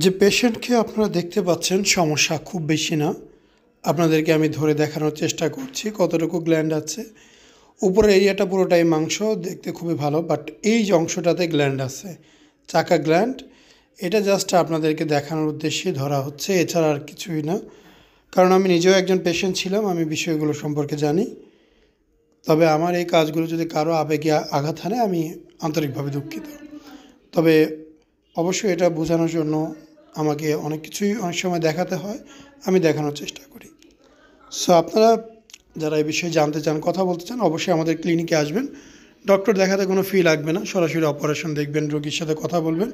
যে পেশেন্টকে আপনারা দেখতে পাচ্ছেন সমস্যা খুব বেশি না। আপনাদেরকে আমি ধরে দেখানোর চেষ্টা করছি কতটুকু গ্ল্যান্ড আছে। উপরের এরিয়াটা পুরোটাই মাংস, দেখতে খুবই ভালো, বাট এই যে অংশটাতে গ্ল্যান্ড আছে, চাকা গ্ল্যান্ড, এটা জাস্ট আপনাদেরকে দেখানোর উদ্দেশ্যে ধরা হচ্ছে, এছাড়া আর কিছুই না। কারণ আমি নিজেও একজন পেশেন্ট ছিলাম, আমি বিষয়গুলো সম্পর্কে জানি। তবে আমার এই কাজগুলো যদি কারো আবেগে আঘাত হানে, আমি আন্তরিকভাবে দুঃখিত। তবে অবশ্যই এটা বোঝানোর জন্য আমাকে অনেক কিছুই অনেক সময় দেখাতে হয়, আমি দেখানোর চেষ্টা করি। সো আপনারা যারা এই বিষয়ে জানতে চান, কথা বলতে চান, অবশ্যই আমাদের ক্লিনিকে আসবেন। ডক্টর দেখাতে কোনো ফি লাগবে না, সরাসরি অপারেশন দেখবেন, রোগীর সাথে কথা বলবেন,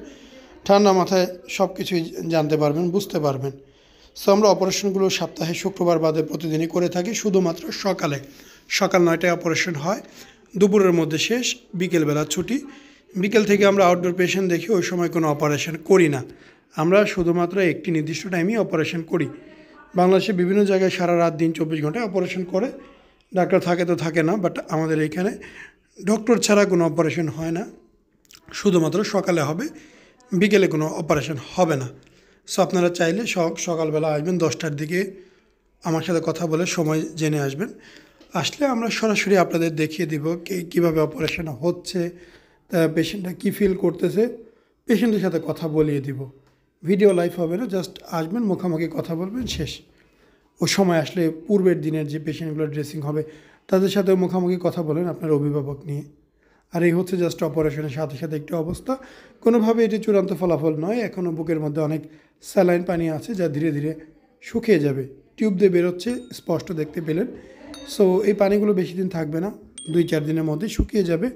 ঠান্ডা মাথায় সব কিছুই জানতে পারবেন, বুঝতে পারবেন। সো আমরা অপারেশনগুলো সপ্তাহে শুক্রবার বাদে প্রতিদিনই করে থাকি, শুধুমাত্র সকালে। সকাল 9টায় অপারেশন হয়, দুপুরের মধ্যে শেষ, বিকেলবেলা ছুটি। বিকেল থেকে আমরা আউটডোর পেশেন্ট দেখি, ওই সময় কোনো অপারেশন করি না। আমরা শুধুমাত্র একটি নির্দিষ্ট টাইমেই অপারেশন করি। বাংলাদেশে বিভিন্ন জায়গায় সারা রাত দিন 24 ঘন্টায় অপারেশন করে, ডাক্তার থাকে তো থাকে না, বাট আমাদের এইখানে ডক্টর ছাড়া কোনো অপারেশন হয় না, শুধুমাত্র সকালে হবে, বিকেলে কোনো অপারেশন হবে না। সো আপনারা চাইলে সকালবেলা আসবেন 10টার দিকে, আমার সাথে কথা বলে সময় জেনে আসবেন। আসলে আমরা সরাসরি আপনাদের দেখিয়ে দিব কীভাবে অপারেশন হচ্ছে, পেশেন্টটা কী ফিল করতেছে, পেশেন্টের সাথে কথা বলিয়ে দিব। ভিডিও লাইভ হবে না, জাস্ট আসবেন, মুখোমুখি কথা বলবেন, শেষ। ওই সময় আসলে পূর্বের দিনের যে পেশেন্টগুলো ড্রেসিং হবে তাদের সাথে মুখোমুখি কথা বলেন আপনার অভিভাবক নিয়ে। আর এই হচ্ছে জাস্ট অপারেশনের সাথে সাথে একটি অবস্থা, কোনোভাবে এটি চূড়ান্ত ফলাফল নয়। এখনও বুকের মধ্যে অনেক স্যালাইন পানি আছে, যা ধীরে ধীরে শুকিয়ে যাবে, টিউব দিয়ে বেরোচ্ছে, স্পষ্ট দেখতে পেলেন। সো এই পানিগুলো বেশি দিন থাকবে না, 2-4 দিনের মধ্যে শুকিয়ে যাবে।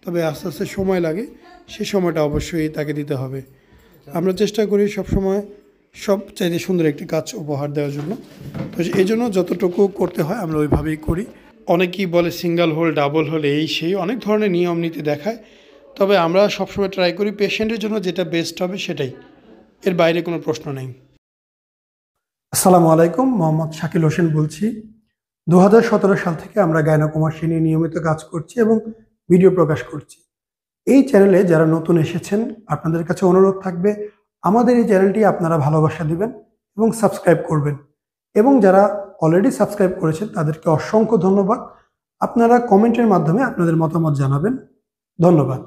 তবে আস্তে আস্তে সময় লাগে, সেই সময়টা অবশ্যই তাকে দিতে হবে। আমরা চেষ্টা করি সবসময় সবচাইতে সুন্দর একটি কাজ উপহার দেওয়ার জন্য। তো এই জন্য যতটুকু করতে হয় আমরা ওইভাবেই করি। অনেকেই বলে সিঙ্গেল হোল, ডাবল হোল, এই সেই অনেক ধরনের নিয়ম নীতি দেখায়। তবে আমরা সবসময় ট্রাই করি পেশেন্টের জন্য যেটা বেস্ট হবে সেটাই, এর বাইরে কোনো প্রশ্ন নেই। আসসালামু আলাইকুম, মোহাম্মদ শাকিল হোসেন বলছি। 2017 সাল থেকে আমরা গাইনোকমার্সি নিয়ে নিয়মিত কাজ করছি এবং ভিডিও প্রকাশ করছি। এই চ্যানেলে যারা নতুন এসেছেন, আপনাদের কাছে অনুরোধ থাকবে আমাদের এই চ্যানেলটি আপনারা ভালোবাসা দিবেন এবং সাবস্ক্রাইব করবেন। এবং যারা অলরেডি সাবস্ক্রাইব করেছেন তাদেরকে অসংখ্য ধন্যবাদ। আপনারা কমেন্টের মাধ্যমে আপনাদের মতামত জানাবেন। ধন্যবাদ।